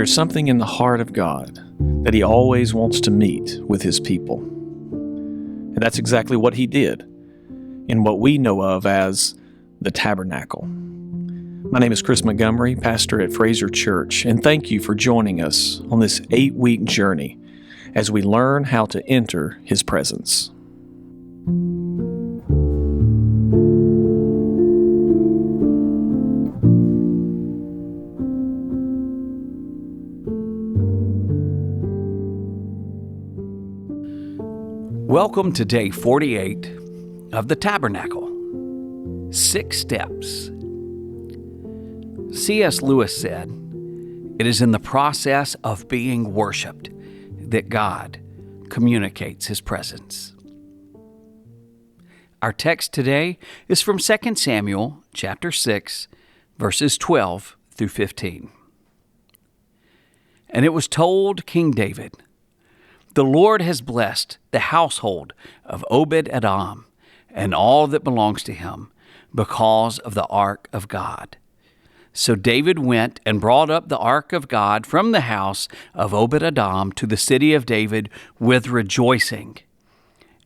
There's something in the heart of God that He always wants to meet with His people. And that's exactly what He did in what we know of as the Tabernacle. My name is Chris Montgomery, pastor at Fraser Church, and thank you for joining us on this 8-week journey as we learn how to enter His presence. Welcome to day 48 of the Tabernacle. 6 steps. C.S. Lewis said, "It is in the process of being worshiped that God communicates His presence." Our text today is from 2 Samuel chapter 6, verses 12 through 15. And it was told King David, "The Lord has blessed the household of Obed-Edom and all that belongs to him because of the ark of God." So David went and brought up the ark of God from the house of Obed-Edom to the city of David with rejoicing.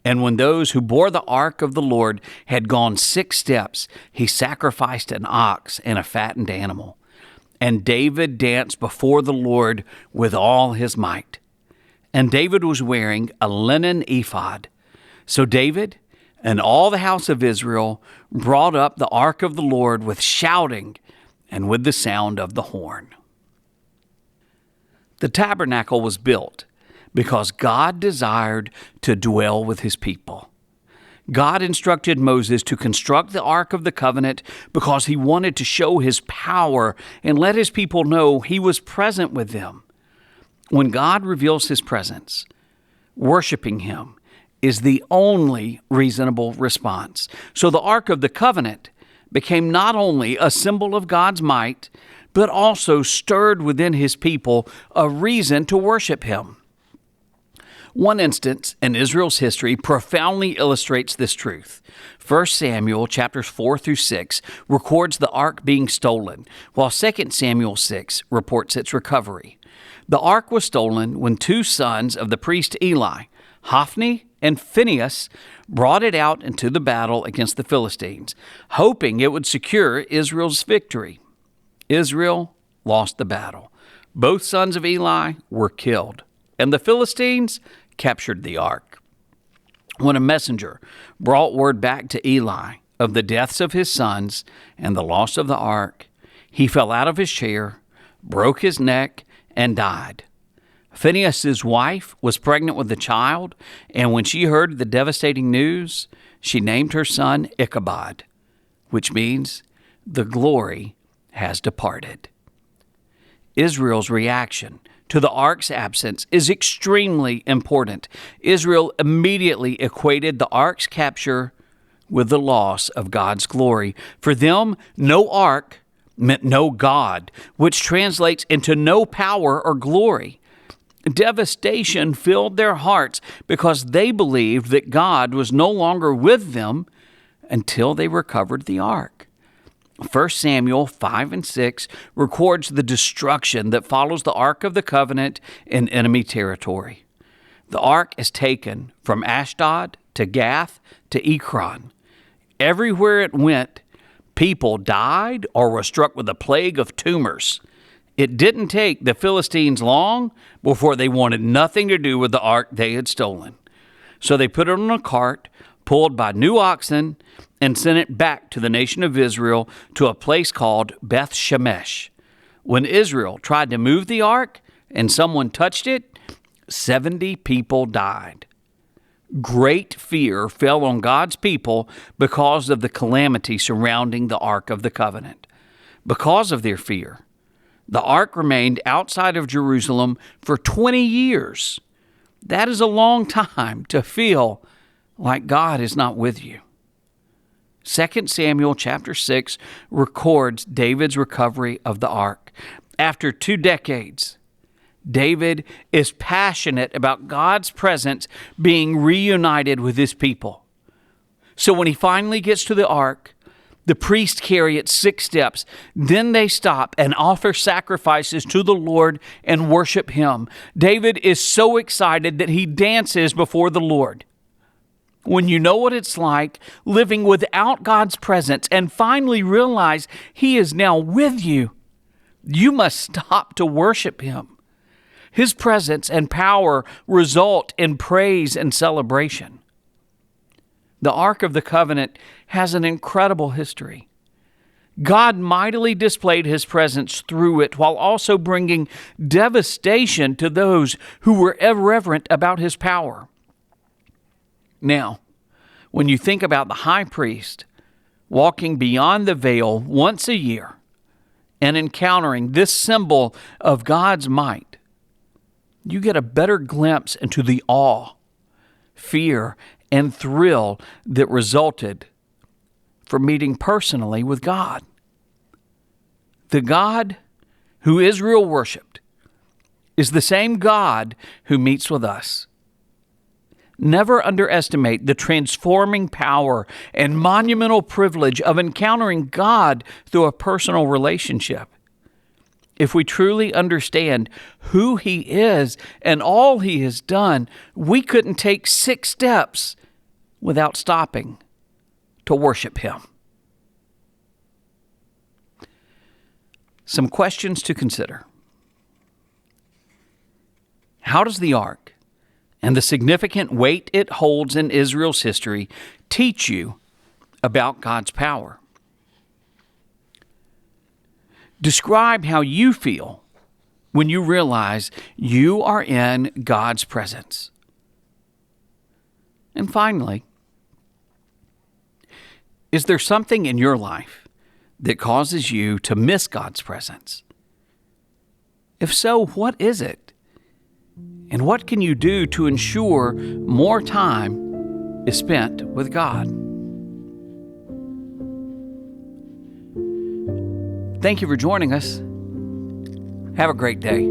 And when those who bore the ark of the Lord had gone 6 steps, he sacrificed an ox and a fattened animal. And David danced before the Lord with all his might. And David was wearing a linen ephod. So David and all the house of Israel brought up the ark of the Lord with shouting and with the sound of the horn. The tabernacle was built because God desired to dwell with His people. God instructed Moses to construct the Ark of the Covenant because He wanted to show His power and let His people know He was present with them. When God reveals His presence, worshiping Him is the only reasonable response. So the Ark of the Covenant became not only a symbol of God's might, but also stirred within His people a reason to worship Him. One instance in Israel's history profoundly illustrates this truth. 1 Samuel chapters 4 through 6 records the ark being stolen, while 2 Samuel 6 reports its recovery. The ark was stolen when 2 sons of the priest Eli, Hophni and Phinehas, brought it out into the battle against the Philistines, hoping it would secure Israel's victory. Israel lost the battle. Both sons of Eli were killed, and the Philistines captured the ark. When a messenger brought word back to Eli of the deaths of his sons and the loss of the ark, he fell out of his chair, broke his neck, and died. Phinehas' wife was pregnant with a child, and when she heard the devastating news, she named her son Ichabod, which means the glory has departed. Israel's reaction to the ark's absence is extremely important. Israel immediately equated the ark's capture with the loss of God's glory. For them, no ark meant no God, which translates into no power or glory. Devastation filled their hearts because they believed that God was no longer with them until they recovered the ark. 1 Samuel 5 and 6 records the destruction that follows the Ark of the Covenant in enemy territory. The ark is taken from Ashdod to Gath to Ekron. Everywhere it went, people died or were struck with a plague of tumors. It didn't take the Philistines long before they wanted nothing to do with the ark they had stolen. So they put it on a cart pulled by new oxen and sent it back to the nation of Israel to a place called Beth Shemesh. When Israel tried to move the ark and someone touched it, 70 people died. Great fear fell on God's people because of the calamity surrounding the Ark of the Covenant. Because of their fear, the ark remained outside of Jerusalem for 20 years. That is a long time to feel like God is not with you. 2 Samuel chapter 6 records David's recovery of the ark. After 2 decades, David is passionate about God's presence being reunited with His people. So when he finally gets to the ark, The priests carry it 6 steps. Then they stop and offer sacrifices to the Lord and worship Him. David is so excited that he dances before the Lord. When you know what it's like living without God's presence and finally realize He is now with you, you must stop to worship Him. His presence and power result in praise and celebration. The Ark of the Covenant has an incredible history. God mightily displayed His presence through it while also bringing devastation to those who were irreverent about His power. Now, when you think about the high priest walking beyond the veil once a year and encountering this symbol of God's might, you get a better glimpse into the awe, fear, and thrill that resulted from meeting personally with God. The God who Israel worshiped is the same God who meets with us. Never underestimate the transforming power and monumental privilege of encountering God through a personal relationship. If we truly understand who He is and all He has done, we couldn't take 6 steps without stopping to worship Him. Some questions to consider. How does the ark and the significant weight it holds in Israel's history teach you about God's power? Describe how you feel when you realize you are in God's presence. And finally, is there something in your life that causes you to miss God's presence? If so, what is it? And what can you do to ensure more time is spent with God? Thank you for joining us. Have a great day.